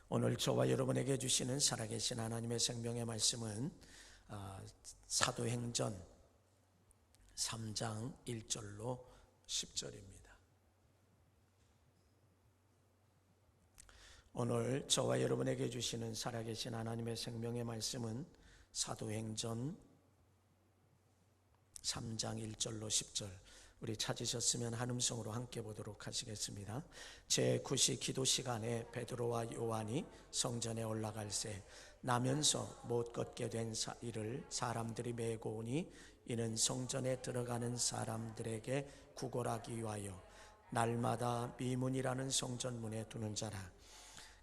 오늘 저와 여러분에게 주시는 살아계신 하나님의 생명의 말씀은 사도행전 3장 1절로 10절입니다. 오늘 저와 여러분에게 주시는 살아계신 하나님의 생명의 말씀은 사도행전 3장 1절로 10절, 우리 찾으셨으면 한음성으로 함께 보도록 하시겠습니다. 제9시 기도 시간에 베드로와 요한이 성전에 올라갈새 나면서 못 걷게 된 이를 사람들이 메고 오니 이는 성전에 들어가는 사람들에게 구걸하기 위하여 날마다 미문이라는 성전문에 두는 자라.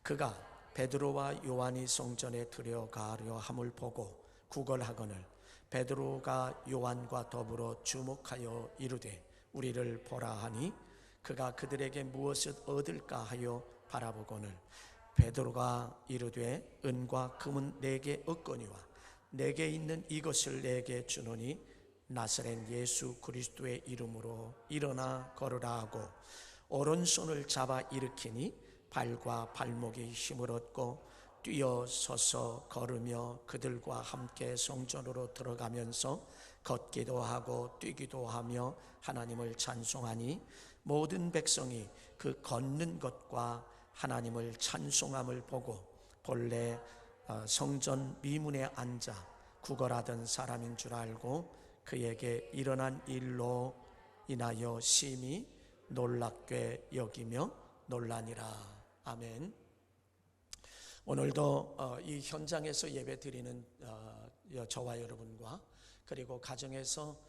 그가 베드로와 요한이 성전에 들어가려 함을 보고 구걸하거늘 베드로가 요한과 더불어 주목하여 이르되 우리를 보라 하니 그가 그들에게 무엇을 얻을까 하여 바라보거늘 베드로가 이르되 은과 금은 내게 없거니와 내게 있는 이것을 내게 주노니 나사렛 예수 그리스도의 이름으로 일어나 걸으라 하고 오른손을 잡아 일으키니 발과 발목이 힘을 얻고 뛰어 서서 걸으며 그들과 함께 성전으로 들어가면서 걷기도 하고 뛰기도 하며 하나님을 찬송하니 모든 백성이 그 걷는 것과 하나님을 찬송함을 보고 본래 성전 미문에 앉아 구걸하던 사람인 줄 알고 그에게 일어난 일로 인하여 심히 놀랍게 여기며 놀라니라. 아멘. 오늘도 이 현장에서 예배 드리는 저와 여러분과 그리고 가정에서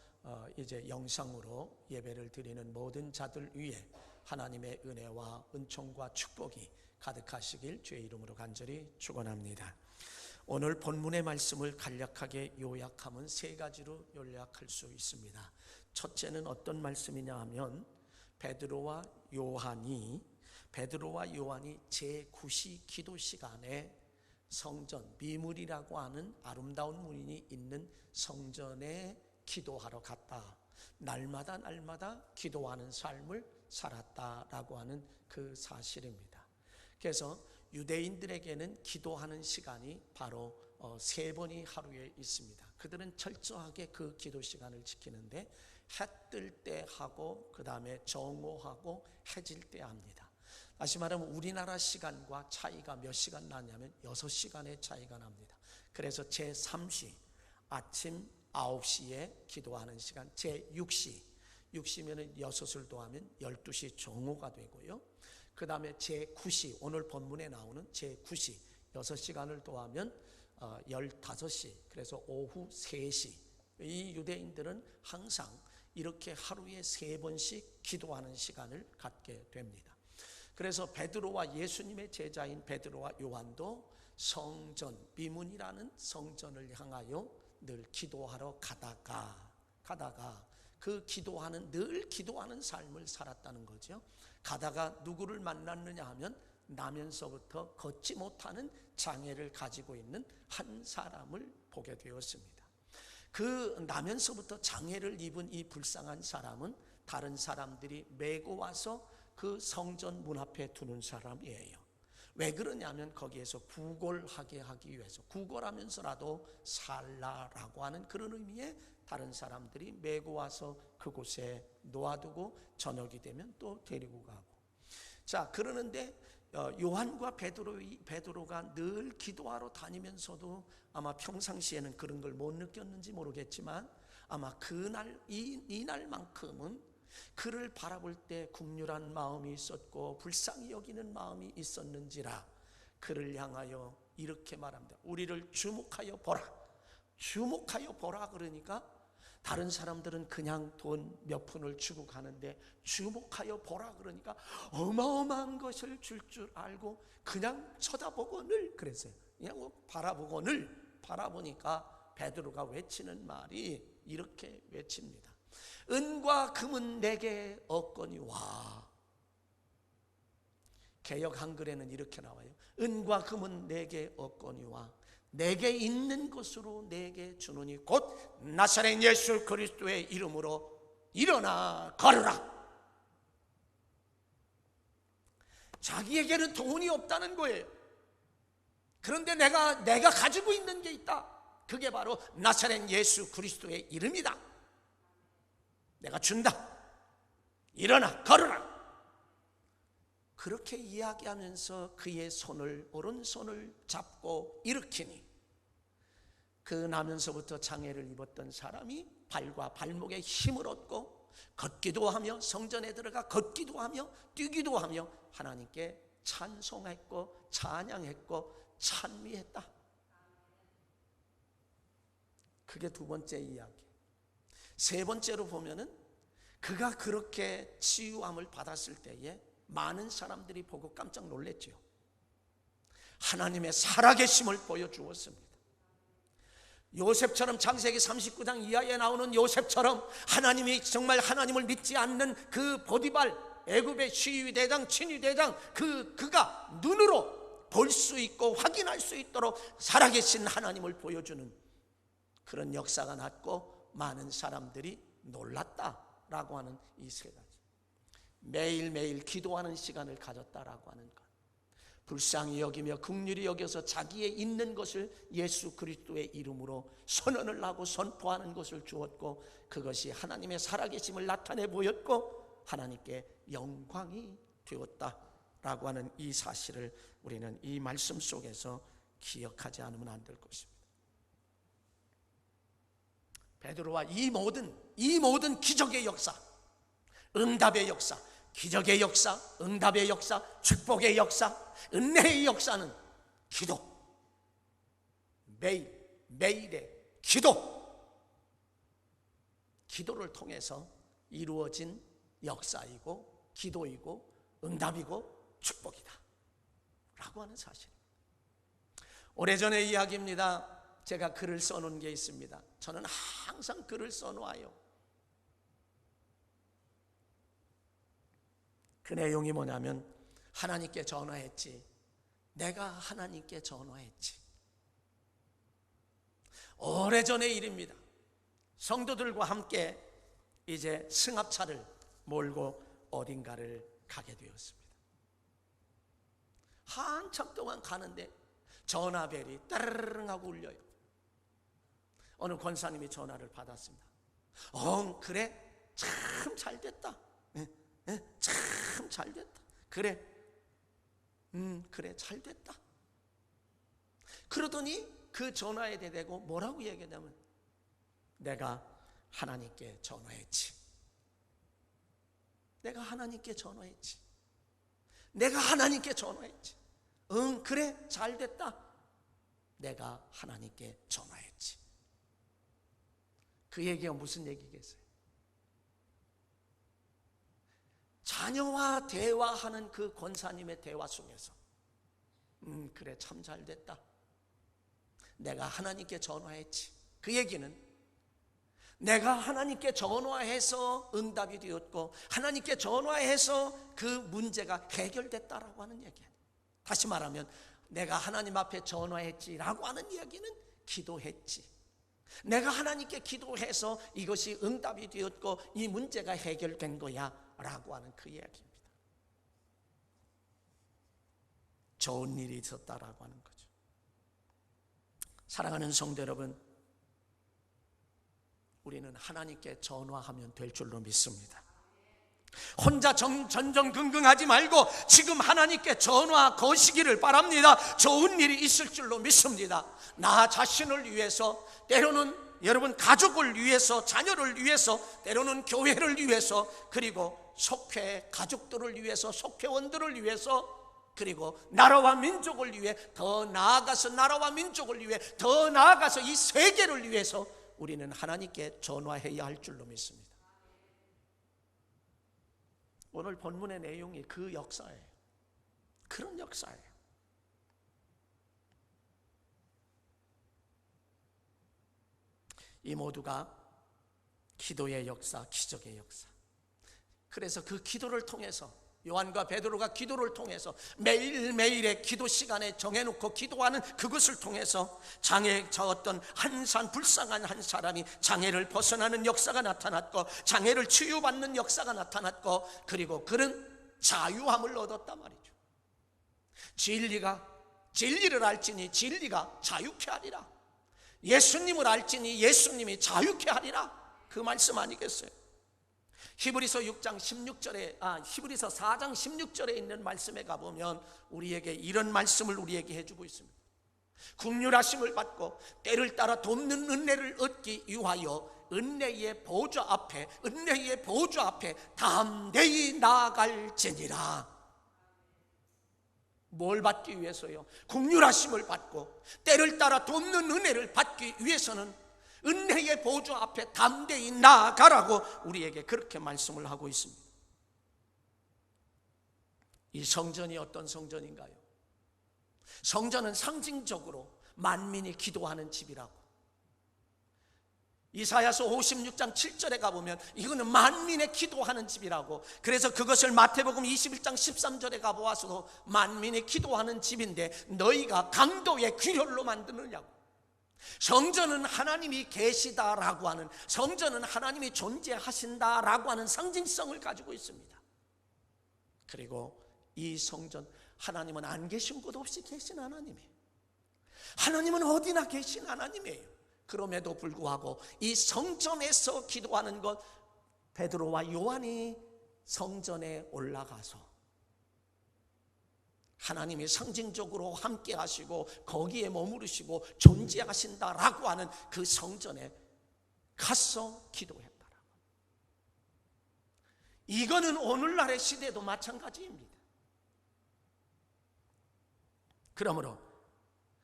이제 영상으로 예배를 드리는 모든 자들 위에 하나님의 은혜와 은총과 축복이 가득하시길 주의 이름으로 간절히 축원합니다. 오늘 본문의 말씀을 간략하게 요약하면 세 가지로 요약할 수 있습니다. 첫째는 어떤 말씀이냐 하면 베드로와 요한이 제9시 기도 시간에 성전, 미문이라고 하는 아름다운 문이 있는 성전에 기도하러 갔다. 날마다 기도하는 삶을 살았다라고 하는 그 사실입니다. 그래서 유대인들에게는 기도하는 시간이 바로 세 번이 하루에 있습니다. 그들은 철저하게 그 기도 시간을 지키는데 해 뜰 때 하고 그 다음에 정오하고 해질 때 합니다. 다시 말하면 우리나라 시간과 차이가 몇 시간 나냐면 6시간의 차이가 납니다. 그래서 제3시 아침 9시에 기도하는 시간, 제6시 6시면 6을 더하면 12시 정오가 되고요. 그 다음에 제9시 오늘 본문에 나오는 제9시 6시간을 더하면 15시, 그래서 오후 3시. 이 유대인들은 항상 이렇게 하루에 3번씩 기도하는 시간을 갖게 됩니다. 그래서 베드로와 예수님의 제자인 베드로와 요한도 성전, 미문이라는 성전을 향하여 늘 기도하러 가다가 그 늘 기도하는 삶을 살았다는 거죠. 가다가 누구를 만났느냐 하면 나면서부터 걷지 못하는 장애를 가지고 있는 한 사람을 보게 되었습니다. 그 나면서부터 장애를 입은 이 불쌍한 사람은 다른 사람들이 메고 와서 그 성전 문 앞에 두는 사람이에요. 왜 그러냐면 거기에서 구걸하게 하기 위해서, 구걸하면서라도 살라라고 하는 그런 의미에 다른 사람들이 메고 와서 그곳에 놓아두고 저녁이 되면 또 데리고 가고. 자, 그러는데 요한과 베드로가 늘 기도하러 다니면서도 아마 평상시에는 그런 걸 못 느꼈는지 모르겠지만 아마 그날 이날만큼은 그를 바라볼 때 국률한 마음이 있었고 불쌍히 여기는 마음이 있었는지라 그를 향하여 이렇게 말합니다. 우리를 주목하여 보라. 그러니까 다른 사람들은 그냥 돈 몇 푼을 주고 가는데 주목하여 보라 그러니까 어마어마한 것을 줄 알고 그냥 쳐다보고 늘 그랬어요. 그냥 바라보니까 베드로가 외치는 말이 이렇게 외칩니다. 은과 금은 내게 없거니와. 개역 한글에는 이렇게 나와요. 은과 금은 내게 없거니와 내게 있는 것으로 내게 주노니 곧 나사렛 예수 그리스도의 이름으로 일어나 걸으라. 자기에게는 돈이 없다는 거예요. 그런데 내가 가지고 있는 게 있다. 그게 바로 나사렛 예수 그리스도의 이름이다. 내가 준다. 일어나, 걸어라. 그렇게 이야기하면서 그의 오른손을 잡고 일으키니 그 나면서부터 장애를 입었던 사람이 발과 발목에 힘을 얻고 걷기도 하며 성전에 들어가 걷기도 하며 뛰기도 하며 하나님께 찬송했고 찬양했고 찬미했다. 그게 두 번째 이야기. 세 번째로 보면은 그가 그렇게 치유함을 받았을 때에 많은 사람들이 보고 깜짝 놀랐죠. 하나님의 살아계심을 보여주었습니다. 요셉처럼 창세기 39장 이하에 나오는 요셉처럼 하나님이 정말 하나님을 믿지 않는 그 보디발, 애굽의 시위대장, 친위대장 그가 눈으로 볼 수 있고 확인할 수 있도록 살아계신 하나님을 보여주는 그런 역사가 났고 많은 사람들이 놀랐다라고 하는 이 세 가지. 매일매일 기도하는 시간을 가졌다라고 하는 것, 불쌍히 여기며 긍휼히 여겨서 자기의 있는 것을 예수 그리스도의 이름으로 선언을 하고 선포하는 것을 주었고 그것이 하나님의 살아계심을 나타내 보였고 하나님께 영광이 되었다라고 하는 이 사실을 우리는 이 말씀 속에서 기억하지 않으면 안 될 것입니다. 베드로와 이 모든 기적의 역사, 응답의 역사, 기적의 역사, 응답의 역사, 축복의 역사, 은혜의 역사는 기도, 매일의 기도를 통해서 이루어진 역사이고 기도이고 응답이고 축복이다 라고 하는 사실입니다. 오래전의 이야기입니다. 제가 글을 써놓은 게 있습니다. 저는 항상 글을 써놓아요. 그 내용이 뭐냐면 하나님께 전화했지. 내가 하나님께 전화했지. 오래전의 일입니다. 성도들과 함께 이제 승합차를 몰고 어딘가를 가게 되었습니다. 한참 동안 가는데 전화벨이 따르릉 하고 울려요. 어느 권사님이 전화를 받았습니다. 그래? 참 잘됐다. 참 잘됐다. 그래 잘됐다. 그러더니 그 전화에 대고 뭐라고 얘기하냐면 내가 하나님께 전화했지. 내가 하나님께 전화했지. 그래 잘됐다. 내가 하나님께 전화했지. 그 얘기가 무슨 얘기겠어요? 자녀와 대화하는 그 권사님의 대화 속에서 그래 참 잘됐다. 내가 하나님께 전화했지. 그 얘기는 내가 하나님께 전화해서 응답이 되었고 하나님께 전화해서 그 문제가 해결됐다라고 하는 얘기예요. 다시 말하면 내가 하나님 앞에 전화했지라고 하는 이야기는 기도했지. 내가 하나님께 기도해서 이것이 응답이 되었고 이 문제가 해결된 거야 라고 하는 그 이야기입니다. 좋은 일이 있었다라고 하는 거죠. 사랑하는 성도 여러분, 우리는 하나님께 전화하면 될 줄로 믿습니다. 혼자 전전긍긍하지 말고 지금 하나님께 전화 거시기를 바랍니다. 좋은 일이 있을 줄로 믿습니다. 나 자신을 위해서, 때로는 여러분 가족을 위해서, 자녀를 위해서, 때로는 교회를 위해서, 그리고 속회 가족들을 위해서, 속회원들을 위해서, 그리고 나라와 민족을 위해, 더 나아가서 나라와 민족을 위해, 더 나아가서 이 세계를 위해서 우리는 하나님께 전화해야 할 줄로 믿습니다. 오늘 본문의 내용이 그 역사예요. 그런 역사예요. 이 모두가 기도의 역사, 기적의 역사. 그래서 그 기도를 통해서 요한과 베드로가 기도를 통해서 매일매일의 기도 시간에 정해놓고 기도하는 그것을 통해서 장애 저었던 불쌍한 한 사람이 장애를 벗어나는 역사가 나타났고 장애를 치유받는 역사가 나타났고 그리고 그는 자유함을 얻었단 말이죠. 진리가 진리를 알지니 진리가 자유케 하리라. 예수님을 알지니 예수님이 자유케 하리라. 그 말씀 아니겠어요? 히브리서 4장 16절에 있는 말씀에 가보면 우리에게 이런 말씀을 우리에게 해주고 있습니다. 긍휼하심을 받고 때를 따라 돕는 은혜를 얻기 위하여 은혜의 보좌 앞에 담대히 나아갈지니라. 뭘 받기 위해서요? 긍휼하심을 받고 때를 따라 돕는 은혜를 받기 위해서는 은혜의 보좌 앞에 담대히 나아가라고 우리에게 그렇게 말씀을 하고 있습니다. 이 성전이 어떤 성전인가요? 성전은 상징적으로 만민이 기도하는 집이라고. 이사야서 56장 7절에 가보면 이거는 만민의 기도하는 집이라고. 그래서 그것을 마태복음 21장 13절에 가보아서도 만민이 기도하는 집인데 너희가 강도의 귀혈로 만드느냐고. 성전은 하나님이 계시다라고 하는, 성전은 하나님이 존재하신다라고 하는 상징성을 가지고 있습니다. 그리고 이 성전, 하나님은 안 계신 곳 없이 계신 하나님이에요. 하나님은 어디나 계신 하나님이에요. 그럼에도 불구하고 이 성전에서 기도하는 것, 베드로와 요한이 성전에 올라가서 하나님이 상징적으로 함께 하시고 거기에 머무르시고 존재하신다라고 하는 그 성전에 가서 기도했다라고. 이거는 오늘날의 시대도 마찬가지입니다. 그러므로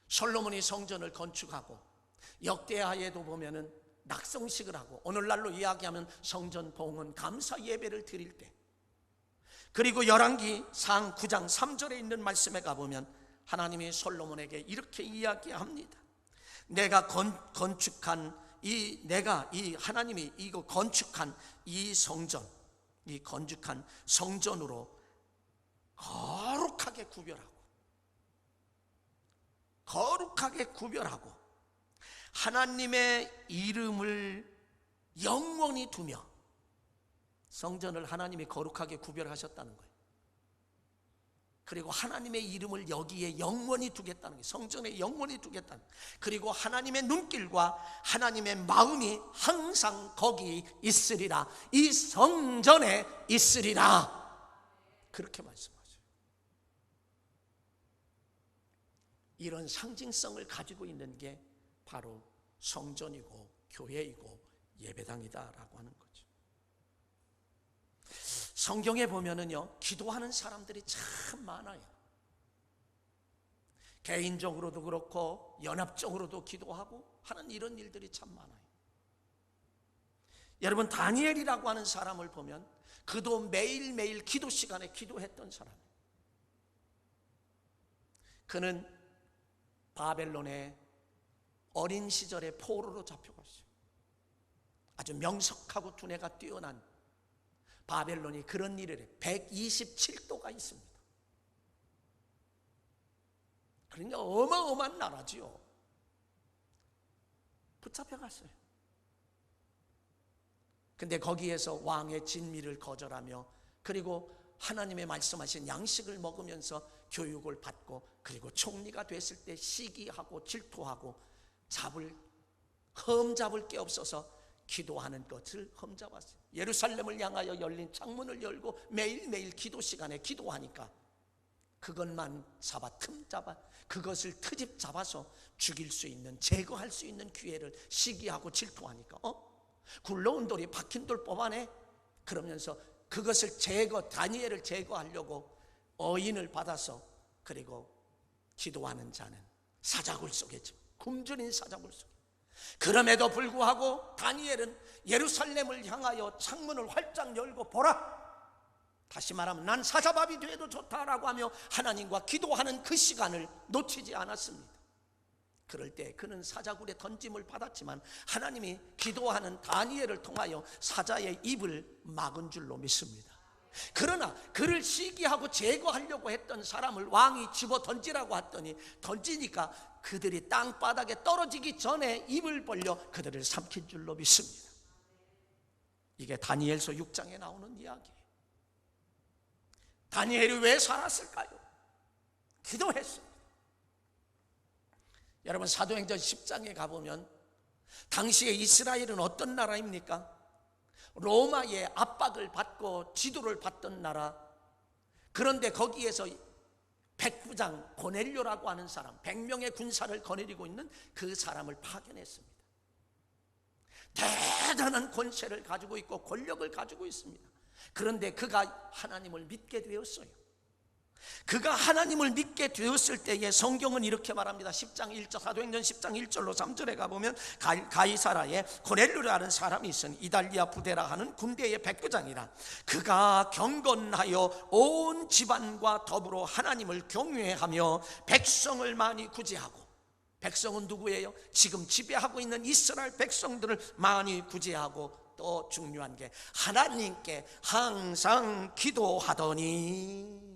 솔로몬이 성전을 건축하고 역대하에도 보면은 낙성식을 하고, 오늘날로 이야기하면 성전 봉헌 감사 예배를 드릴 때, 그리고 열왕기상 9장 3절에 있는 말씀에 가보면 하나님이 솔로몬에게 이렇게 이야기합니다. 내가 건축한 하나님이 이거 건축한 이 성전, 이 건축한 성전으로 거룩하게 구별하고 하나님의 이름을 영원히 두며, 성전을 하나님이 거룩하게 구별하셨다는 거예요. 그리고 하나님의 이름을 여기에 영원히 두겠다는 거예요. 성전에 영원히 두겠다는 거예요. 그리고 하나님의 눈길과 하나님의 마음이 항상 거기 있으리라. 이 성전에 있으리라. 그렇게 말씀하세요. 이런 상징성을 가지고 있는 게 바로 성전이고 교회이고 예배당이다라고 하는 거죠. 성경에 보면은요, 기도하는 사람들이 참 많아요. 개인적으로도 그렇고 연합적으로도 기도하고 하는 이런 일들이 참 많아요. 여러분, 다니엘이라고 하는 사람을 보면 그도 매일매일 기도 시간에 기도했던 사람이에요. 그는 바벨론에 어린 시절에 포로로 잡혀갔어요. 아주 명석하고 두뇌가 뛰어난 바벨론이 그런 일을 해요. 127도가 있습니다. 그러니까 어마어마한 나라지요. 붙잡혀갔어요. 근데 거기에서 왕의 진미를 거절하며, 그리고 하나님의 말씀하신 양식을 먹으면서 교육을 받고, 그리고 총리가 됐을 때 시기하고 질투하고 흠잡을 게 없어서 기도하는 것을 흠잡았어요. 예루살렘을 향하여 열린 창문을 열고 매일매일 기도 시간에 기도하니까 그것만 틈 잡아, 그것을 트집 잡아서 죽일 수 있는, 제거할 수 있는 기회를 시기하고 질투하니까 굴러온 돌이 박힌 돌 뽑아내, 그러면서 그것을 다니엘을 제거하려고 어인을 받아서, 그리고 기도하는 자는 사자굴 속에, 굶주린 사자굴 속에. 그럼에도 불구하고 다니엘은 예루살렘을 향하여 창문을 활짝 열고, 보라, 다시 말하면 난 사자밥이 돼도 좋다라고 하며 하나님과 기도하는 그 시간을 놓치지 않았습니다. 그럴 때 그는 사자굴에 던짐을 받았지만 하나님이 기도하는 다니엘을 통하여 사자의 입을 막은 줄로 믿습니다. 그러나 그를 시기하고 제거하려고 했던 사람을 왕이 집어 던지라고 했더니 던지니까 그들이 땅바닥에 떨어지기 전에 입을 벌려 그들을 삼킨 줄로 믿습니다. 이게 다니엘서 6장에 나오는 이야기예요. 다니엘이 왜 살았을까요? 기도했습니다. 여러분 사도행전 10장에 가보면 당시에 이스라엘은 어떤 나라입니까? 로마의 압박을 받고 지도를 받던 나라. 그런데 거기에서 백부장 고넬료라고 하는 사람, 100명의 군사를 거느리고 있는 그 사람을 파견했습니다. 대단한 권세를 가지고 있고 권력을 가지고 있습니다. 그런데 그가 하나님을 믿게 되었어요. 그가 하나님을 믿게 되었을 때에 성경은 이렇게 말합니다. 10장 1절, 사도행전 10장 1절로 3절에 가보면 가이사라에 고넬료라는 사람이 있으니 이달리아 부대라 하는 군대의 백부장이라. 그가 경건하여 온 집안과 더불어 하나님을 경외하며 백성을 많이 구제하고, 백성은 누구예요? 지금 지배하고 있는 이스라엘 백성들을 많이 구제하고, 또 중요한 게 하나님께 항상 기도하더니,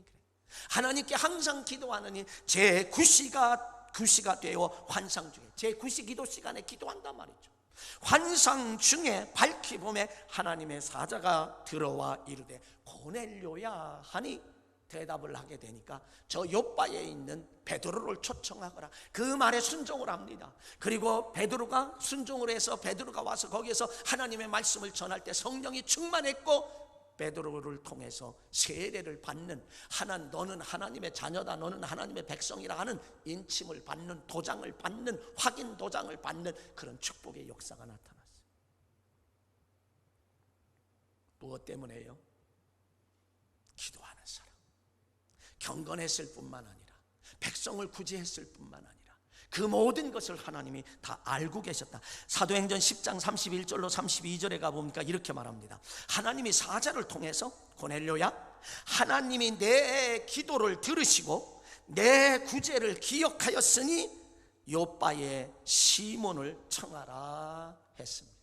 하나님께 항상 기도하느니 제 구시가 되어 환상 중에, 제 구시 기도 시간에 기도한단 말이죠. 환상 중에 밝히 봄에 하나님의 사자가 들어와 이르되 고넬료야 하니 대답을 하게 되니까 저 요바에 있는 베드로를 초청하거라. 그 말에 순종을 합니다. 그리고 베드로가 순종을 해서 베드로가 와서 거기에서 하나님의 말씀을 전할 때 성령이 충만했고, 베드로를 통해서 세례를 받는, 너는 하나님의 자녀다, 너는 하나님의 백성이라 하는 인침을 받는, 도장을 받는, 확인 도장을 받는 그런 축복의 역사가 나타났어요. 무엇 때문에요? 기도하는 사람, 경건했을 뿐만 아니라 백성을 구제했을 뿐만 아니라 그 모든 것을 하나님이 다 알고 계셨다. 사도행전 10장 31절로 32절에 가보니까 이렇게 말합니다. 하나님이 사자를 통해서 고넬료야, 하나님이 내 기도를 들으시고 내 구제를 기억하였으니 요바의 시몬을 청하라 했습니다.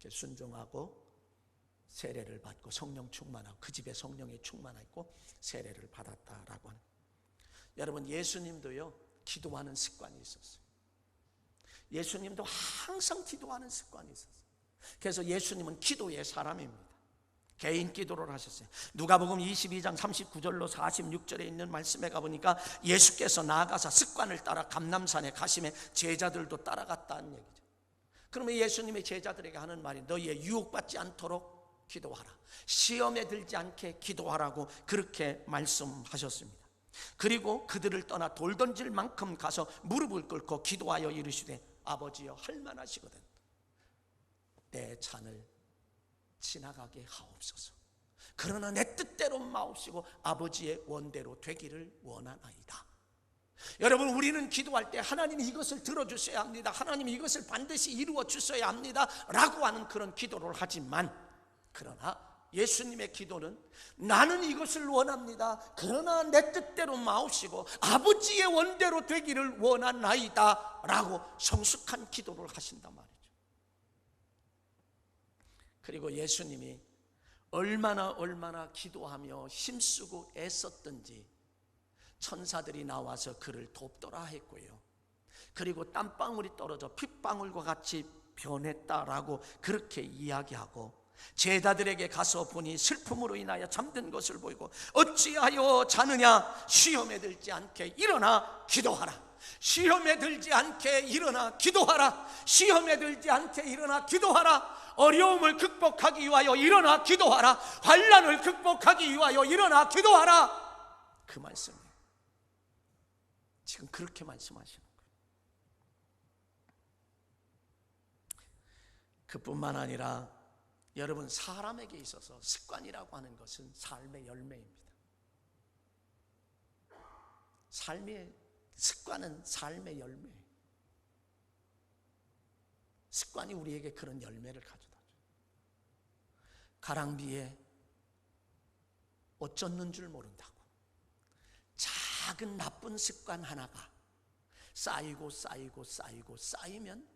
순종하고 세례를 받고 성령 충만하고, 그 집에 성령이 충만했고 세례를 받았다라고 하는. 여러분 예수님도요 기도하는 습관이 있었어요. 예수님도 항상 기도하는 습관이 있었어요. 그래서 예수님은 기도의 사람입니다. 개인 기도를 하셨어요. 누가복음 22장 39절로 46절에 있는 말씀에 가보니까 예수께서 나아가서 습관을 따라 감람산에 가심에 제자들도 따라갔다는 얘기죠. 그러면 예수님의 제자들에게 하는 말이 너희의 유혹받지 않도록 기도하라, 시험에 들지 않게 기도하라고 그렇게 말씀하셨습니다. 그리고 그들을 떠나 돌 던질 만큼 가서 무릎을 꿇고 기도하여 이르시되 아버지여 할만하시거든 내 잔을 지나가게 하옵소서. 그러나 내 뜻대로 마옵시고 아버지의 원대로 되기를 원하나이다. 여러분 우리는 기도할 때 하나님 이것을 들어주셔야 합니다, 하나님 이것을 반드시 이루어 주셔야 합니다 라고 하는 그런 기도를 하지만, 그러나 예수님의 기도는 나는 이것을 원합니다, 그러나 내 뜻대로 마옵시고 아버지의 원대로 되기를 원하나이다 라고 성숙한 기도를 하신단 말이죠. 그리고 예수님이 얼마나 기도하며 힘쓰고 애썼던지 천사들이 나와서 그를 돕더라 했고요. 그리고 땀방울이 떨어져 핏방울과 같이 변했다라고 그렇게 이야기하고, 제자들에게 가서 보니 슬픔으로 인하여 잠든 것을 보이고 어찌하여 자느냐, 시험에 들지 않게 일어나 기도하라, 시험에 들지 않게 일어나 기도하라, 시험에 들지 않게 일어나 기도하라, 어려움을 극복하기 위하여 일어나 기도하라, 환난을 극복하기 위하여 일어나 기도하라. 그 말씀이에요. 지금 그렇게 말씀하시는 거예요. 그뿐만 아니라 여러분 사람에게 있어서 습관이라고 하는 것은 삶의 열매입니다. 습관은 삶의 열매예요. 습관이 우리에게 그런 열매를 가져다줘요. 가랑비에 옷 젖는 줄 모른다고 작은 나쁜 습관 하나가 쌓이면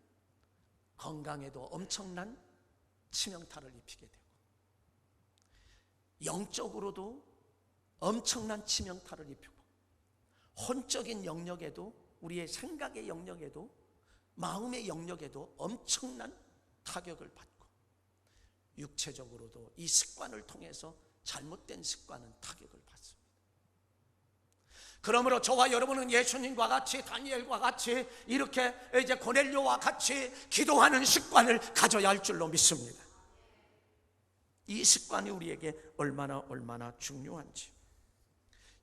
건강에도 엄청난 치명타를 입히게 되고, 영적으로도 엄청난 치명타를 입히고, 혼적인 영역에도, 우리의 생각의 영역에도, 마음의 영역에도 엄청난 타격을 받고, 육체적으로도 이 습관을 통해서 잘못된 습관은 타격을 받습니다. 그러므로 저와 여러분은 예수님과 같이, 다니엘과 같이, 이렇게 이제 고넬료와 같이 기도하는 습관을 가져야 할 줄로 믿습니다. 이 습관이 우리에게 얼마나 중요한지.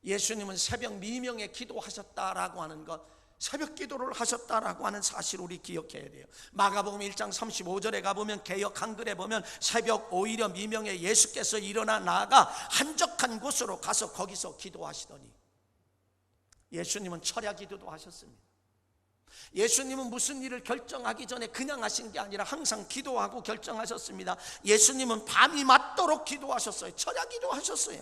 예수님은 새벽 미명에 기도하셨다라고 하는 것, 새벽 기도를 하셨다라고 하는 사실을 우리 기억해야 돼요. 마가복음 1장 35절에 가보면, 개역 한글에 보면 새벽 오히려 미명에 예수께서 일어나 나아가 한적한 곳으로 가서 거기서 기도하시더니, 예수님은 철야 기도도 하셨습니다. 예수님은 무슨 일을 결정하기 전에 그냥 하신 게 아니라 항상 기도하고 결정하셨습니다. 예수님은 밤이 맞도록 기도하셨어요. 철야 기도하셨어요.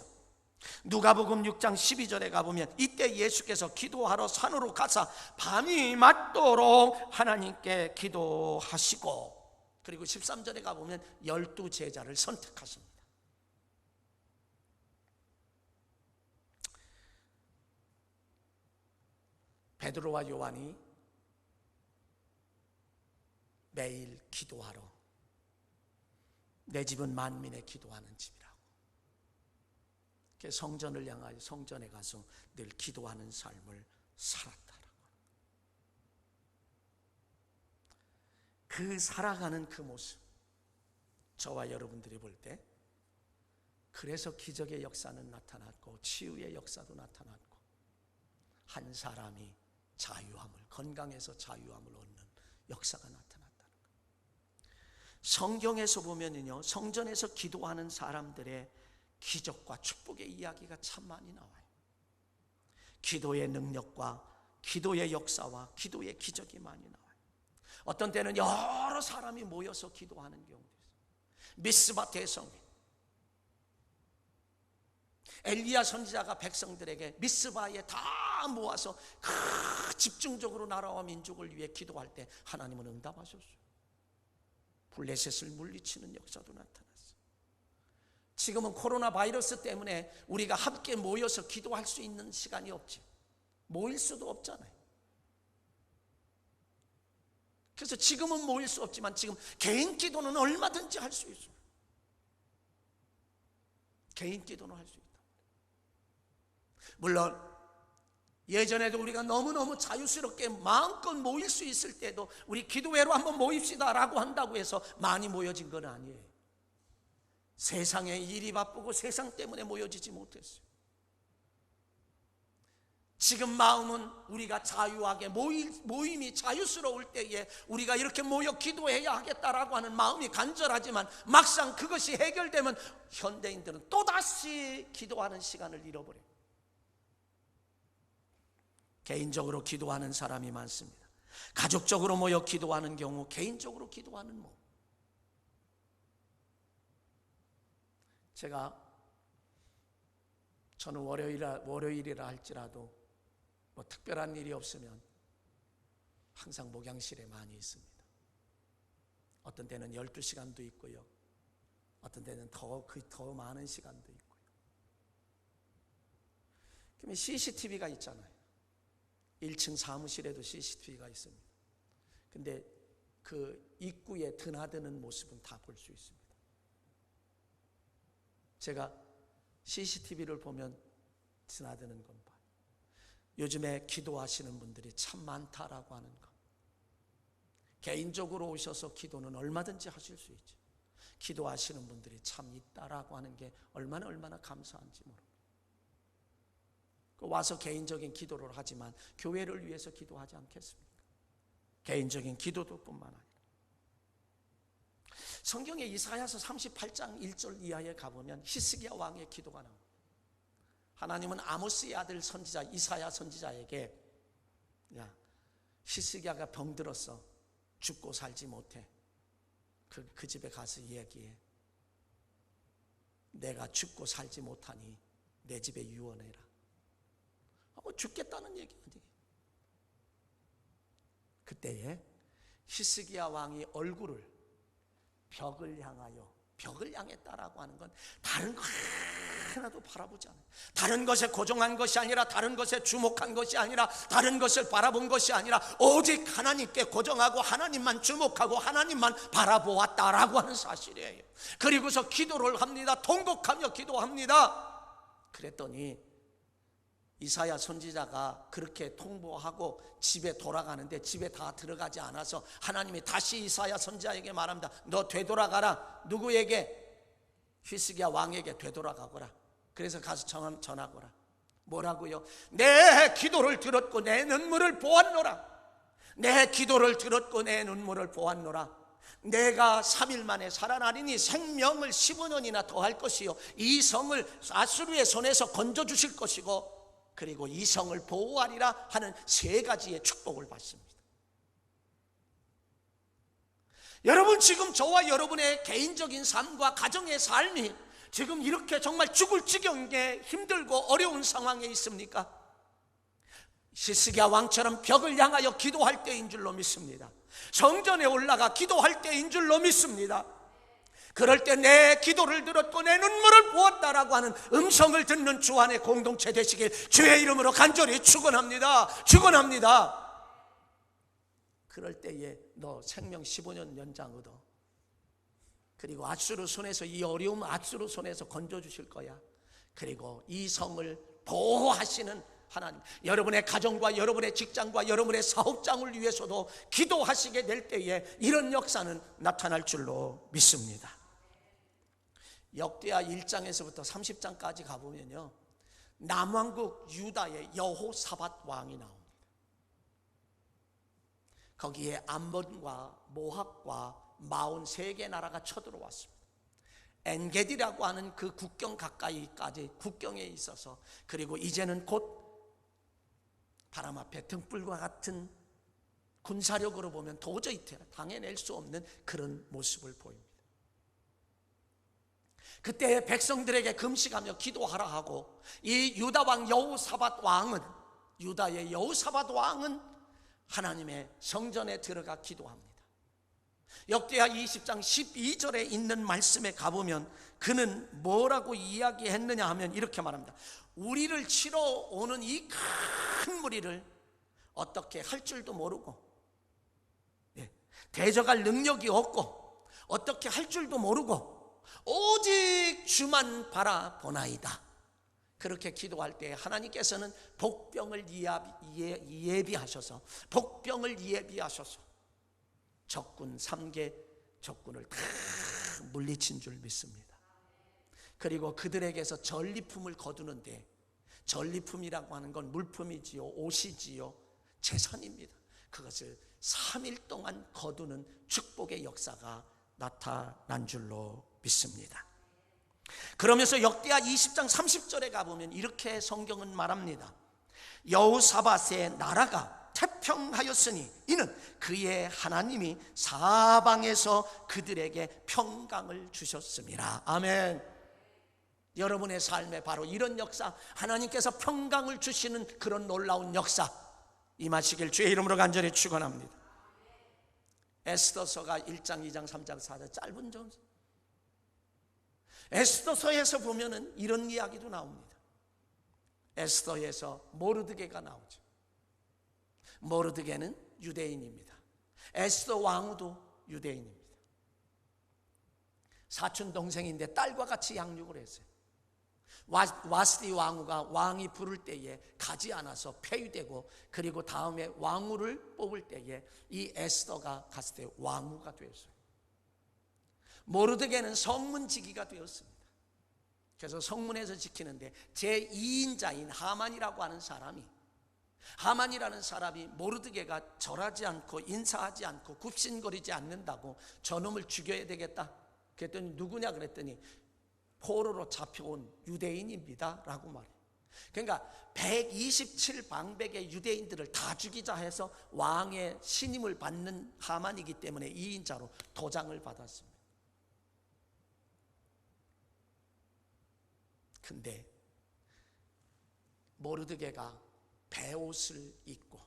누가복음 6장 12절에 가보면, 이때 예수께서 기도하러 산으로 가사 밤이 맞도록 하나님께 기도하시고, 그리고 13절에 가보면 12 제자를 선택하십니다. 베드로와 요한이 매일 기도하러, 내 집은 만민의 기도하는 집이라고, 성전을 향하여 성전에 가서 늘 기도하는 삶을 살았다라고. 그 살아가는 그 모습, 저와 여러분들이 볼 때, 그래서 기적의 역사는 나타났고 치유의 역사도 나타났고, 한 사람이 자유함을, 건강에서 자유함을 얻는 역사가 나타났다는 거예요. 성경에서 보면은요, 성전에서 기도하는 사람들의 기적과 축복의 이야기가 참 많이 나와요. 기도의 능력과 기도의 역사와 기도의 기적이 많이 나와요. 어떤 때는 여러 사람이 모여서 기도하는 경우도 있어요. 미스바 대성회, 엘리야 선지자가 백성들에게 미스바에 다 모아서 집중적으로 나라와 민족을 위해 기도할 때 하나님은 응답하셨어요. 블레셋을 물리치는 역사도 나타났어요. 지금은 코로나 바이러스 때문에 우리가 함께 모여서 기도할 수 있는 시간이 없지, 모일 수도 없잖아요. 그래서 지금은 모일 수 없지만 지금 개인 기도는 얼마든지 할 수 있어요. 개인 기도는 할 수 있다. 물론 예전에도 우리가 너무너무 자유스럽게 마음껏 모일 수 있을 때도 우리 기도회로 한번 모입시다 라고 한다고 해서 많이 모여진 건 아니에요. 세상에 일이 바쁘고 세상 때문에 모여지지 못했어요. 지금 마음은 우리가 자유하게 모임이 자유스러울 때에 우리가 이렇게 모여 기도해야 하겠다라고 하는 마음이 간절하지만, 막상 그것이 해결되면 현대인들은 또다시 기도하는 시간을 잃어버려요. 개인적으로 기도하는 사람이 많습니다. 가족적으로 모여 기도하는 경우, 개인적으로 기도하는 뭐. 저는 월요일이라 할지라도 뭐 특별한 일이 없으면 항상 목양실에 많이 있습니다. 어떤 때는 12시간도 있고요, 어떤 때는 더 많은 시간도 있고요. 그러면 CCTV가 있잖아요. 1층 사무실에도 CCTV가 있습니다. 근데 그 입구에 드나드는 모습은 다 볼 수 있습니다. 제가 CCTV를 보면 드나드는 건 봐요. 요즘에 기도하시는 분들이 참 많다라고 하는 것. 개인적으로 오셔서 기도는 얼마든지 하실 수 있죠. 기도하시는 분들이 참 있다라고 하는 게 얼마나 감사한지 모릅니다. 와서 개인적인 기도를 하지만 교회를 위해서 기도하지 않겠습니까? 개인적인 기도도 뿐만 아니라 성경의 이사야서 38장 1절 이하에 가보면 히스기야 왕의 기도가 나옵니다. 하나님은 아모스의 아들 선지자 이사야 선지자에게, 야, 히스기야가 병들었어, 죽고 살지 못해, 그 집에 가서 이야기해. 내가 죽고 살지 못하니 내 집에 유언해라. 뭐 죽겠다는 얘기 아니에요. 그때에 히스기야 왕이 얼굴을 벽을 향했다라고 하는 건 다른 거 하나도 바라보지 않아요. 다른 것에 고정한 것이 아니라, 다른 것에 주목한 것이 아니라, 다른 것을 바라본 것이 아니라 오직 하나님께 고정하고 하나님만 주목하고 하나님만 바라보았다라고 하는 사실이에요. 그리고서 기도를 합니다. 통곡하며 기도합니다. 그랬더니 이사야 선지자가 그렇게 통보하고 집에 돌아가는데 집에 다 들어가지 않아서 하나님이 다시 이사야 선지자에게 말합니다. 너 되돌아가라. 누구에게? 히스기야 왕에게 되돌아가거라. 그래서 가서 전하거라. 뭐라고요? 내 기도를 들었고 내 눈물을 보았노라. 내 기도를 들었고 내 눈물을 보았노라. 내가 3일 만에 살아나리니 생명을 15년이나 더할 것이요 이 성을 아수르의 손에서 건져주실 것이고 그리고 이 성을 보호하리라 하는 3가지의 축복을 받습니다. 여러분, 지금 저와 여러분의 개인적인 삶과 가정의 삶이 지금 이렇게 정말 죽을 지경에 힘들고 어려운 상황에 있습니까? 히스기야 왕처럼 벽을 향하여 기도할 때인 줄로 믿습니다. 성전에 올라가 기도할 때인 줄로 믿습니다. 그럴 때 내 기도를 들었고 내 눈물을 보았다라고 하는 음성을 듣는 주 안의 공동체 되시길 주의 이름으로 간절히 축원합니다. 축원합니다. 그럴 때에 너 생명 15년 연장 얻어. 그리고 아수르 손에서, 이 어려움 아수르 손에서 건져주실 거야. 그리고 이 성을 보호하시는 하나님, 여러분의 가정과 여러분의 직장과 여러분의 사업장을 위해서도 기도하시게 될 때에 이런 역사는 나타날 줄로 믿습니다. 역대하 1장에서부터 30장까지 가보면요, 남왕국 유다의 여호사밧 왕이 나옵니다. 거기에 암몬과 모압과 마온 3개 나라가 쳐들어왔습니다. 엔게디라고 하는 그 국경 가까이까지 국경에 있어서, 그리고 이제는 곧 바람 앞에 등불과 같은 군사력으로 보면 도저히 당해낼 수 없는 그런 모습을 보입니다. 그때 백성들에게 금식하며 기도하라 하고, 이 유다 왕 여호사밧 왕은, 유다의 여호사밧 왕은 하나님의 성전에 들어가 기도합니다. 역대하 20장 12절에 있는 말씀에 가보면 그는 뭐라고 이야기했느냐 하면 이렇게 말합니다. 우리를 치러 오는 이 큰 무리를 어떻게 할 줄도 모르고, 대적할 능력이 없고 어떻게 할 줄도 모르고 오직 주만 바라보나이다. 그렇게 기도할 때 하나님께서는 복병을 예비하셔서 적군 3개 적군을 다 물리친 줄 믿습니다. 그리고 그들에게서 전리품을 거두는데, 전리품이라고 하는 건 물품이지요, 옷이지요, 재산입니다. 그것을 3일 동안 거두는 축복의 역사가 나타난 줄로 믿습니다. 그러면서 역대하 20장 30절에 가보면 이렇게 성경은 말합니다. 여호사밧의 나라가 태평하였으니 이는 그의 하나님이 사방에서 그들에게 평강을 주셨음이라. 아멘. 여러분의 삶에 바로 이런 역사, 하나님께서 평강을 주시는 그런 놀라운 역사 임하시길 주의 이름으로 간절히 축원합니다. 에스더서가 1장, 2장, 3장, 4장 짧은 점, 에스더서에서 보면은 이런 이야기도 나옵니다. 에스더에서 모르드게가 나오죠. 모르드게는 유대인입니다. 에스더 왕후도 유대인입니다. 사촌 동생인데 딸과 같이 양육을 했어요. 와스디 왕후가 왕이 부를 때에 가지 않아서 폐위되고, 그리고 다음에 왕후를 뽑을 때에 이 에스더가 갔을 때 왕후가 되었어요. 모르드게는 성문지기가 되었습니다. 그래서 성문에서 지키는데 제2인자인 하만이라고 하는 사람이, 하만이라는 사람이 모르드게가 절하지 않고 인사하지 않고 굽신거리지 않는다고 저놈을 죽여야 되겠다. 그랬더니 누구냐 그랬더니 포로로 잡혀온 유대인입니다 라고 말해요. 그러니까 127방백의 유대인들을 다 죽이자 해서 왕의 신임을 받는 하만이기 때문에 2인자로 도장을 받았습니다. 근데 모르드게가 베옷을 입고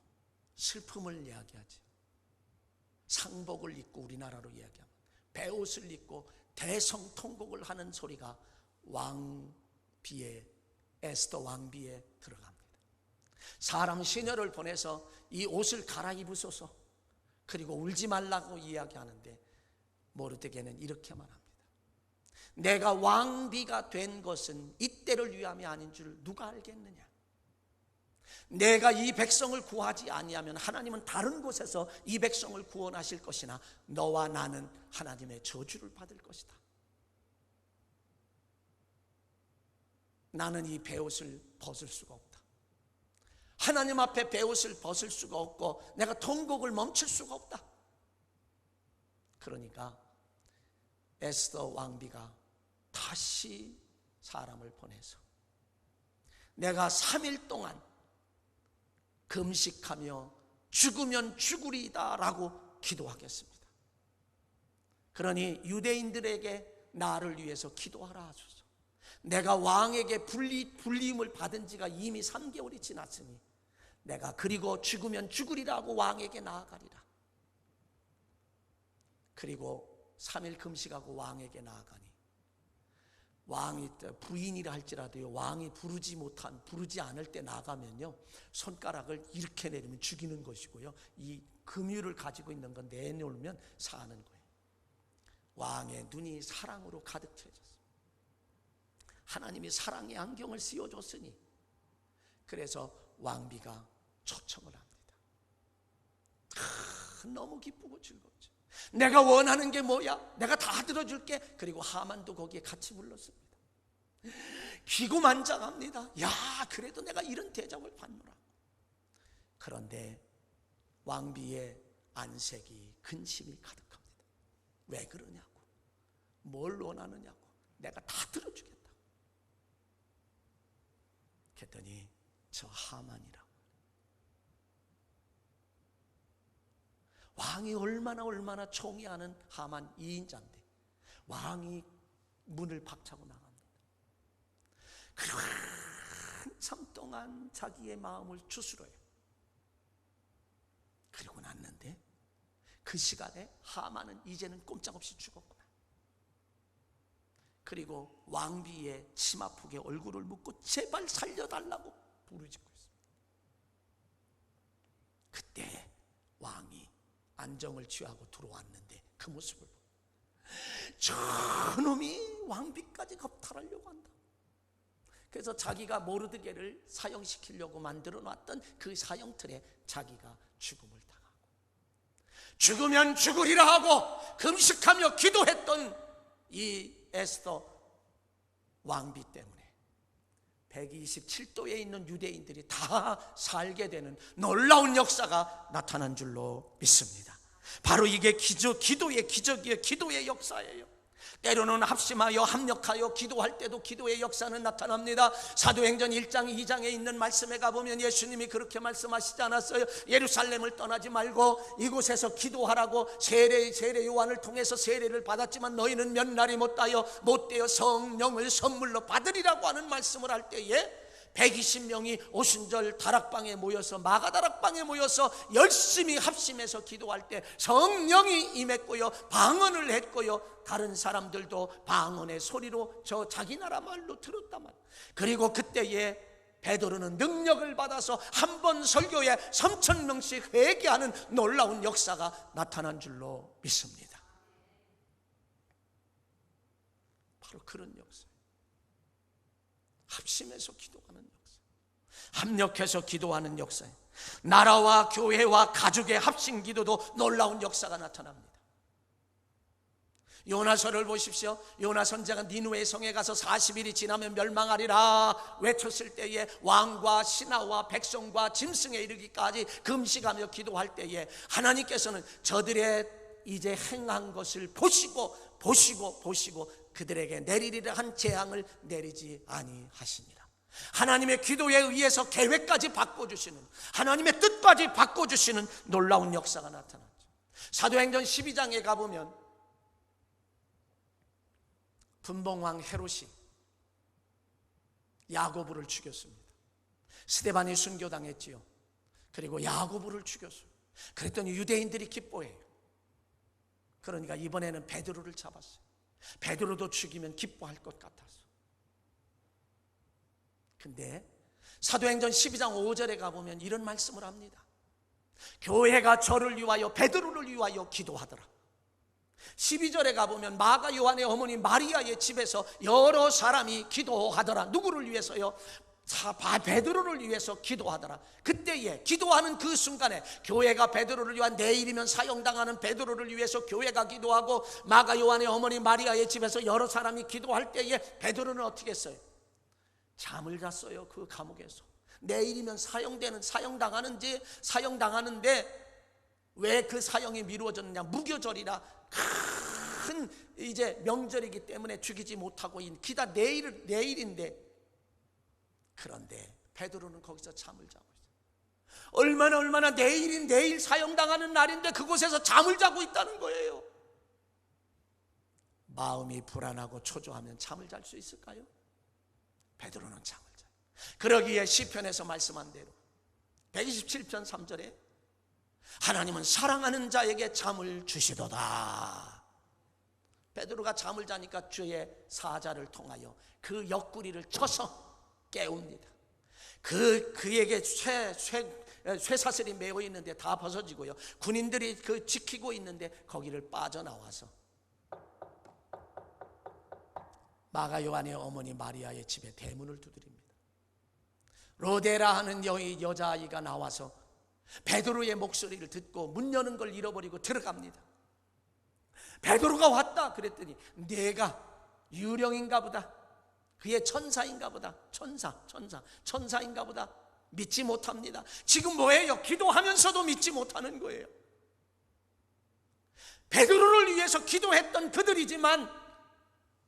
슬픔을 이야기하지, 상복을 입고 우리나라로 이야기하면 베옷을 입고 대성통곡을 하는 소리가 왕비에, 에스더 왕비에 들어갑니다. 사람 시녀를 보내서 이 옷을 갈아입으소서, 그리고 울지 말라고 이야기하는데 모르드게는 이렇게 말합니다. 내가 왕비가 된 것은 이때를 위함이 아닌 줄 누가 알겠느냐. 내가 이 백성을 구하지 아니하면 하나님은 다른 곳에서 이 백성을 구원하실 것이나 너와 나는 하나님의 저주를 받을 것이다. 나는 이 베옷을 벗을 수가 없다. 하나님 앞에 베옷을 벗을 수가 없고 내가 통곡을 멈출 수가 없다. 그러니까 에스더 왕비가 다시 사람을 보내서 내가 3일 동안 금식하며 죽으면 죽으리이다 라고 기도하겠습니다. 그러니 유대인들에게 나를 위해서 기도하라 하소서. 내가 왕에게 불리임을 받은 지가 이미 3개월이 지났으니 내가 그리고 죽으면 죽으리라고 왕에게 나아가리라. 그리고 3일 금식하고 왕에게 나아가니 왕이 부인이라 할지라도요, 왕이 부르지 않을 때 나가면요, 손가락을 이렇게 내리면 죽이는 것이고요, 이 금유를 가지고 있는 건 내놓으면 사는 거예요. 왕의 눈이 사랑으로 가득 채졌어요. 하나님이 사랑의 안경을 씌워줬으니 그래서 왕비가 초청을 합니다. 너무 기쁘고 즐겁죠. 내가 원하는 게 뭐야? 내가 다 들어줄게. 그리고 하만도 거기에 같이 불렀습니다. 기고만장합니다. 야, 그래도 내가 이런 대접을 받노라. 그런데 왕비의 안색이 근심이 가득합니다. 왜 그러냐고, 뭘 원하느냐고, 내가 다 들어주겠다. 그랬더니 저 하만이라고. 왕이 얼마나 총애하는 하만 2인자인데 왕이 문을 박차고 나갑니다. 그리고 한참 동안 자기의 마음을 추스러요. 그리고 났는데 그 시간에 하만은 이제는 꼼짝없이 죽었구나. 그리고 왕비의 치마폭에 얼굴을 묻고 제발 살려달라고 부르짖고 있습니다. 그때 왕이 안정을 취하고 들어왔는데 그 모습을 보고 저놈이 왕비까지 겁탈하려고 한다. 그래서 자기가 모르드게를 사형시키려고 만들어 놨던 그 사형틀에 자기가 죽음을 당하고, 죽으면 죽으리라 하고 금식하며 기도했던 이 에스더 왕비 때문에 127도에 있는 유대인들이 다 살게 되는 놀라운 역사가 나타난 줄로 믿습니다. 바로 이게 기도의 기적이에요. 기도의 역사예요. 때로는 합심하여 합력하여 기도할 때도 기도의 역사는 나타납니다. 사도행전 1장 2장에 있는 말씀에 가보면 예수님이 그렇게 말씀하시지 않았어요? 예루살렘을 떠나지 말고 이곳에서 기도하라고. 세례 요한을 통해서 세례를 받았지만 너희는 몇 날이 못되어 성령을 선물로 받으리라고 하는 말씀을 할 때에 120명이 오순절 다락방에 모여서, 마가다락방에 모여서 열심히 합심해서 기도할 때 성령이 임했고요, 방언을 했고요, 다른 사람들도 방언의 소리로 저 자기 나라 말로 들었단 말이에요. 그리고 그때에 베드로는 능력을 받아서 한 번 설교에 3,000명씩 회개하는 놀라운 역사가 나타난 줄로 믿습니다. 바로 그런 역사, 합심해서 기도하는 역사, 합력해서 기도하는 역사, 나라와 교회와 가족의 합심 기도도 놀라운 역사가 나타납니다. 요나서를 보십시오. 요나 선지자가 니느웨 성에 가서 40일이 지나면 멸망하리라 외쳤을 때에 왕과 신하와 백성과 짐승에 이르기까지 금식하며 기도할 때에 하나님께서는 저들의 이제 행한 것을 보시고 그들에게 내리리라 한 재앙을 내리지 아니하시니라. 하나님의 기도에 의해서 계획까지 바꿔주시는, 하나님의 뜻까지 바꿔주시는 놀라운 역사가 나타났죠. 사도행전 12장에 가보면 분봉왕 헤롯이 야고보를 죽였습니다. 스데반이 순교당했지요. 그리고 야고보를 죽였어요. 그랬더니 유대인들이 기뻐해요. 그러니까 이번에는 베드로를 잡았어요. 베드로도 죽이면 기뻐할 것 같아서. 근데 사도행전 12장 5절에 가보면 이런 말씀을 합니다. 교회가 저를 위하여, 베드로를 위하여 기도하더라. 12절에 가보면 마가 요한의 어머니 마리아의 집에서 여러 사람이 기도하더라. 누구를 위해서요? 베드로를 위해서 기도하더라. 그때에 기도하는 그 순간에 교회가 베드로를 위한, 내일이면 사형당하는 베드로를 위해서 교회가 기도하고 마가 요한의 어머니 마리아의 집에서 여러 사람이 기도할 때에 베드로는 어떻게 했어요? 잠을 잤어요. 그 감옥에서. 내일이면 사형당하는데 왜 그 사형이 미루어졌느냐? 무교절이라 큰 이제 명절이기 때문에 죽이지 못하고 기다 내일인데, 그런데 베드로는 거기서 잠을 자고 있어요. 얼마나 내일 사형당하는 날인데 그곳에서 잠을 자고 있다는 거예요. 마음이 불안하고 초조하면 잠을 잘 수 있을까요? 베드로는 잠을 자요. 그러기에 시편에서 말씀한 대로 127편 3절에 하나님은 사랑하는 자에게 잠을 주시도다. 베드로가 잠을 자니까 주의 사자를 통하여 그 옆구리를 쳐서 깨웁니다. 그에게 쇠사슬이 메어 있는데 다 벗어지고요, 군인들이 그 지키고 있는데 거기를 빠져나와서 마가 요한의 어머니 마리아의 집에 대문을 두드립니다. 로데라 하는 여자아이가 나와서 베드로의 목소리를 듣고 문 여는 걸 잃어버리고 들어갑니다. 베드로가 왔다 그랬더니 내가 유령인가 보다, 그의 천사인가 보다, 천사인가 보다, 믿지 못합니다. 지금 뭐예요? 기도하면서도 믿지 못하는 거예요. 베드로를 위해서 기도했던 그들이지만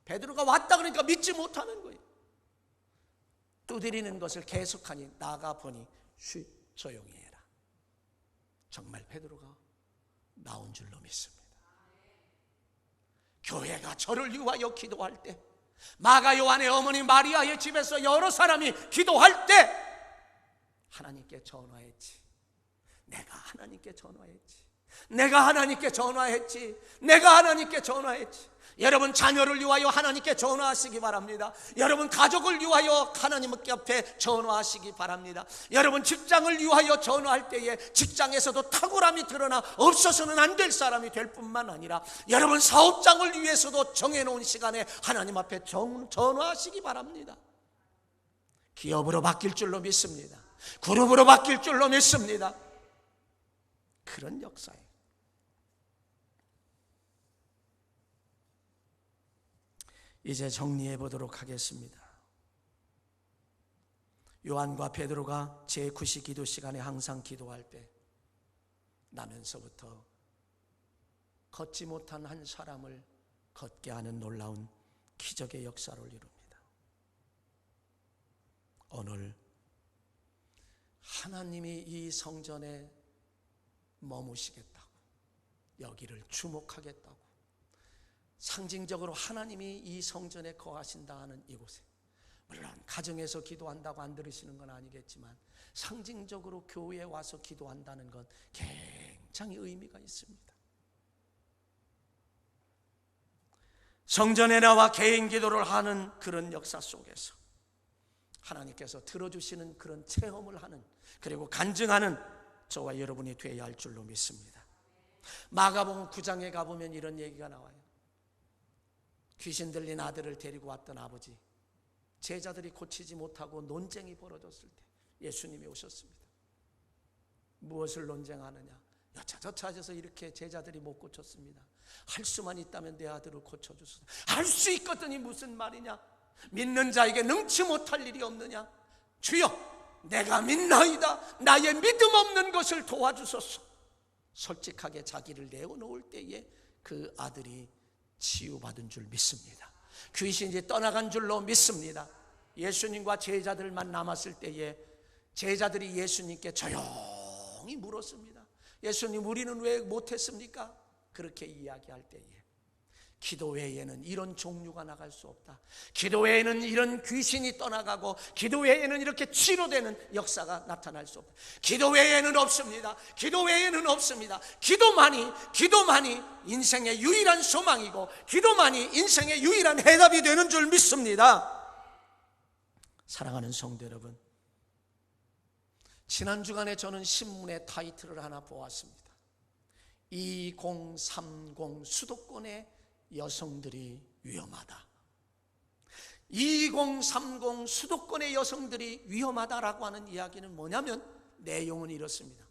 베드로가 왔다 그러니까 믿지 못하는 거예요. 두드리는 것을 계속하니 나가 보니 조용히 해라. 정말 베드로가 나온 줄로 믿습니다. 교회가 저를 위하여 기도할 때, 마가 요한의 어머니 마리아의 집에서 여러 사람이 기도할 때 하나님께 전화했지. 내가 하나님께 전화했지. 여러분 자녀를 위하여 하나님께 전화하시기 바랍니다. 여러분 가족을 위하여 하나님 앞에 전화하시기 바랍니다. 여러분 직장을 위하여 전화할 때에 직장에서도 탁월함이 드러나 없어서는 안 될 사람이 될 뿐만 아니라 여러분 사업장을 위해서도 정해놓은 시간에 하나님 앞에 전화하시기 바랍니다. 기업으로 바뀔 줄로 믿습니다. 그룹으로 바뀔 줄로 믿습니다. 그런 역사예요. 이제 정리해 보도록 하겠습니다. 요한과 베드로가 제9시 기도 시간에 항상 기도할 때 나면서부터 걷지 못한 한 사람을 걷게 하는 놀라운 기적의 역사를 이룹니다. 오늘 하나님이 이 성전에 머무시겠다고, 여기를 주목하겠다고, 상징적으로 하나님이 이 성전에 거하신다 하는 이곳에, 물론 가정에서 기도한다고 안 들으시는 건 아니겠지만 상징적으로 교회에 와서 기도한다는 건 굉장히 의미가 있습니다. 성전에 나와 개인 기도를 하는 그런 역사 속에서 하나님께서 들어주시는 그런 체험을 하는, 그리고 간증하는 저와 여러분이 되어야 할 줄로 믿습니다. 마가복음 9장에 가보면 이런 얘기가 나와요. 귀신 들린 아들을 데리고 왔던 아버지, 제자들이 고치지 못하고 논쟁이 벌어졌을 때 예수님이 오셨습니다. 무엇을 논쟁하느냐? 여차저차 하셔서 이렇게 제자들이 못 고쳤습니다. 할 수만 있다면 내 아들을 고쳐주소서. 할 수 있거든이 무슨 말이냐? 믿는 자에게 능치 못할 일이 없느냐? 주여, 내가 믿나이다. 나의 믿음 없는 것을 도와주소서. 솔직하게 자기를 내어놓을 때에 그 아들이 치유받은 줄 믿습니다. 귀신이 떠나간 줄로 믿습니다. 예수님과 제자들만 남았을 때에 제자들이 예수님께 조용히 물었습니다. 예수님, 우리는 왜 못했습니까? 그렇게 이야기할 때에 기도 외에는 이런 종류가 나갈 수 없다. 기도 외에는 이런 귀신이 떠나가고 기도 외에는 이렇게 치료되는 역사가 나타날 수 없다. 기도 외에는 없습니다. 기도 외에는 없습니다. 기도만이 인생의 유일한 소망이고 기도만이 인생의 유일한 해답이 되는 줄 믿습니다. 사랑하는 성도 여러분, 지난 주간에 저는 신문의 타이틀을 하나 보았습니다. 2030 수도권의 여성들이 위험하다. 2030 수도권의 여성들이 위험하다라고 하는 이야기는 뭐냐면 내용은 이렇습니다.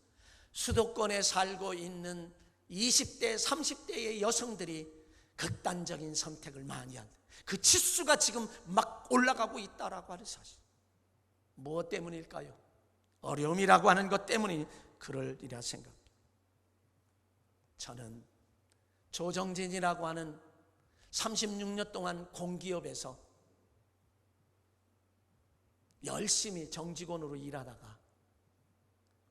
수도권에 살고 있는 20대, 30대의 여성들이 극단적인 선택을 많이 한다. 그 치수가 지금 막 올라가고 있다라고 하는 사실. 무엇 때문일까요? 어려움이라고 하는 것 때문이 그럴리라 생각합니다. 저는 조정진이라고 하는 36년 동안 공기업에서 열심히 정직원으로 일하다가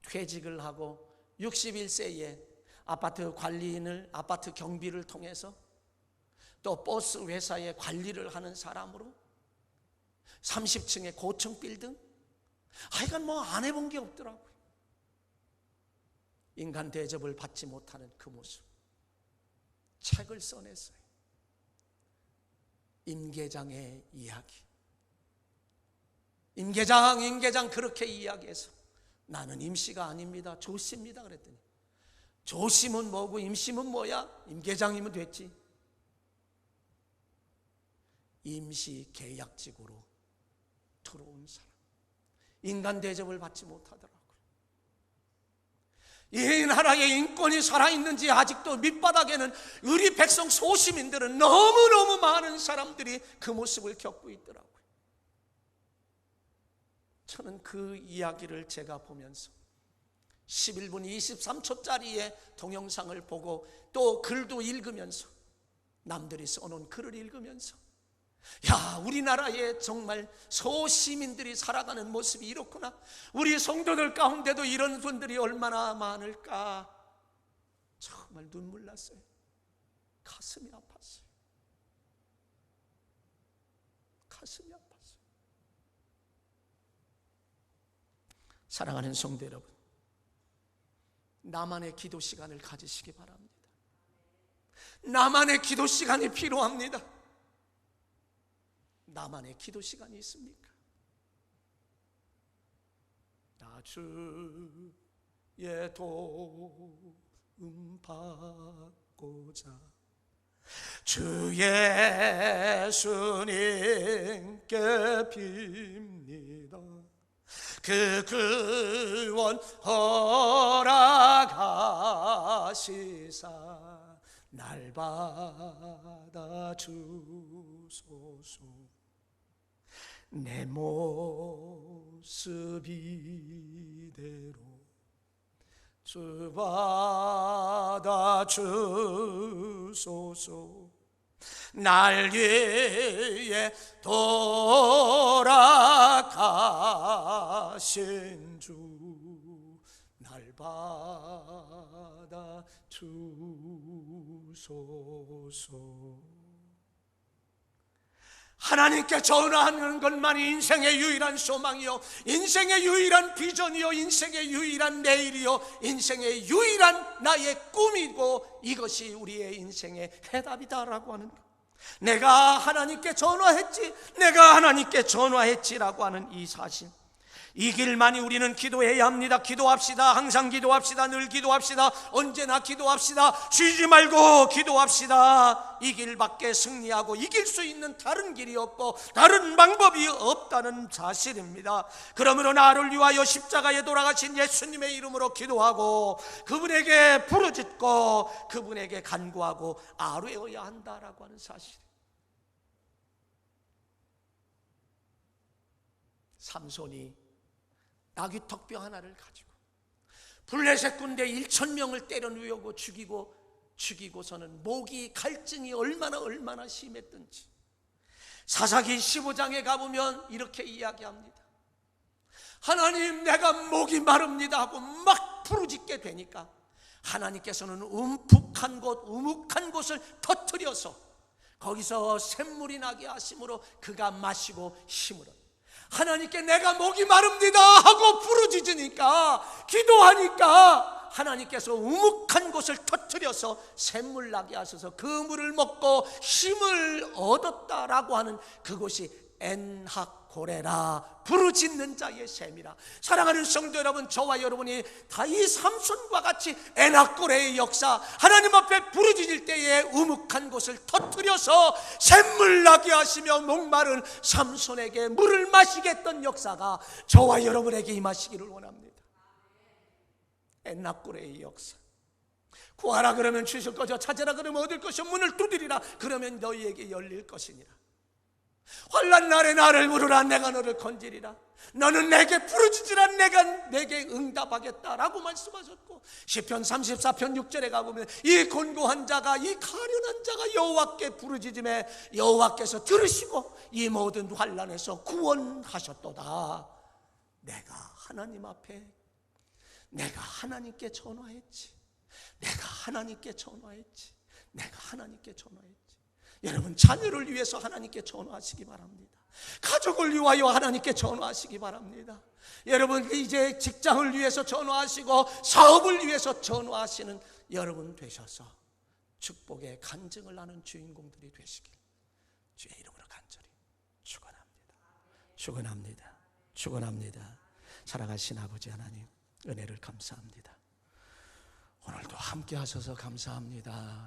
퇴직을 하고 61세에 아파트 관리인을, 아파트 경비를 통해서 또 버스 회사의 관리를 하는 사람으로 30층의 고층 빌딩, 하여간 뭐 안 해본 게 없더라고요. 인간 대접을 받지 못하는 그 모습, 책을 써냈어요. 임계장의 이야기. 임계장 그렇게 이야기해서 나는 임씨가 아닙니다, 조씨입니다 그랬더니 조씨면 뭐고 임씨면 뭐야? 임계장이면 됐지. 임시 계약직으로 들어온 사람, 인간 대접을 받지 못하더라고요. 이 나라의 인권이 살아있는지 아직도 밑바닥에는 우리 백성 소시민들은 너무너무 많은 사람들이 그 모습을 겪고 있더라고요. 저는 그 이야기를 제가 보면서 11분 23초짜리의 동영상을 보고 또 글도 읽으면서, 남들이 써놓은 글을 읽으면서, 야, 우리나라에 정말 소시민들이 살아가는 모습이 이렇구나, 우리 성도들 가운데도 이런 분들이 얼마나 많을까, 정말 눈물 났어요. 가슴이 아팠어요. 가슴이 아팠어요. 사랑하는 성도 여러분, 나만의 기도 시간을 가지시기 바랍니다. 나만의 기도 시간이 필요합니다. 나만의 기도 시간이 있습니까? 나 주의 도움 받고자 주 예수님께 빕니다. 그 구원 허락하시사 날 받아 주소서. 내 모습 이대로 주 받아 주소서. 날 위해 돌아가신 주 날 받아 주소서. 하나님께 전화하는 것만이 인생의 유일한 소망이요, 인생의 유일한 비전이요, 인생의 유일한 내일이요, 인생의 유일한 나의 꿈이고, 이것이 우리의 인생의 해답이다라고 하는 것. 내가 하나님께 전화했지라고 하는 이 사실, 이 길만이 우리는 기도해야 합니다. 기도합시다. 항상 기도합시다. 늘 기도합시다. 언제나 기도합시다. 쉬지 말고 기도합시다. 이 길밖에 승리하고 이길 수 있는 다른 길이 없고 다른 방법이 없다는 사실입니다. 그러므로 나를 위하여 십자가에 돌아가신 예수님의 이름으로 기도하고 그분에게 부르짖고 그분에게 간구하고 아뢰어야 한다라고 하는 사실. 삼손이 나귀턱뼈 하나를 가지고 블레셋 군대 1,000명을 때려 누우고 죽이고서는 목이 갈증이 얼마나 심했던지 사사기 15장에 가보면 이렇게 이야기합니다. 하나님, 내가 목이 마릅니다 하고 막 부르짖게 되니까 하나님께서는 움푹한 곳, 우묵한 곳을 터뜨려서 거기서 샘물이 나게 하심으로 그가 마시고 힘을 얻는다. 하나님께 내가 목이 마릅니다 하고 부르짖으니까, 기도하니까 하나님께서 우묵한 곳을 터뜨려서 샘물 나게 하셔서 그 물을 먹고 힘을 얻었다라고 하는 그곳이 엔하코레라, 부르짖는 자의 셈이라. 사랑하는 성도 여러분, 저와 여러분이 다 이 삼손과 같이 엔하코레의 역사, 하나님 앞에 부르짖을 때에 우묵한 곳을 터뜨려서 샘물 나게 하시며 목마른 삼손에게 물을 마시게 했던 역사가 저와 여러분에게 임하시기를 원합니다. 엔하코레의 역사. 구하라 그러면 주실 것이요, 찾으라 그러면 얻을 것이요, 문을 두드리라 그러면 너희에게 열릴 것이니라. 환난 날에 나를 부르라, 내가 너를 건지리라. 너는 내게 부르짖으라, 내가 내게 응답하겠다라고 말씀하셨고, 시편 34편 6절에 가보면 이 곤고한 자가, 이 가련한 자가 여호와께 부르짖음에 여호와께서 들으시고 이 모든 환난에서 구원하셨도다. 내가 하나님 앞에, 내가 하나님께 전화했지, 내가 하나님께 전화했지, 내가 하나님께 전화했지. 여러분, 자녀를 위해서 하나님께 전화하시기 바랍니다. 가족을 위하여 하나님께 전화하시기 바랍니다. 여러분, 이제 직장을 위해서 전화하시고 사업을 위해서 전화하시는 여러분 되셔서 축복의 간증을 하는 주인공들이 되시길 주의 이름으로 간절히 축원합니다. 축원합니다. 축원합니다. 살아가신 아버지 하나님, 은혜를 감사합니다. 오늘도 함께 하셔서 감사합니다.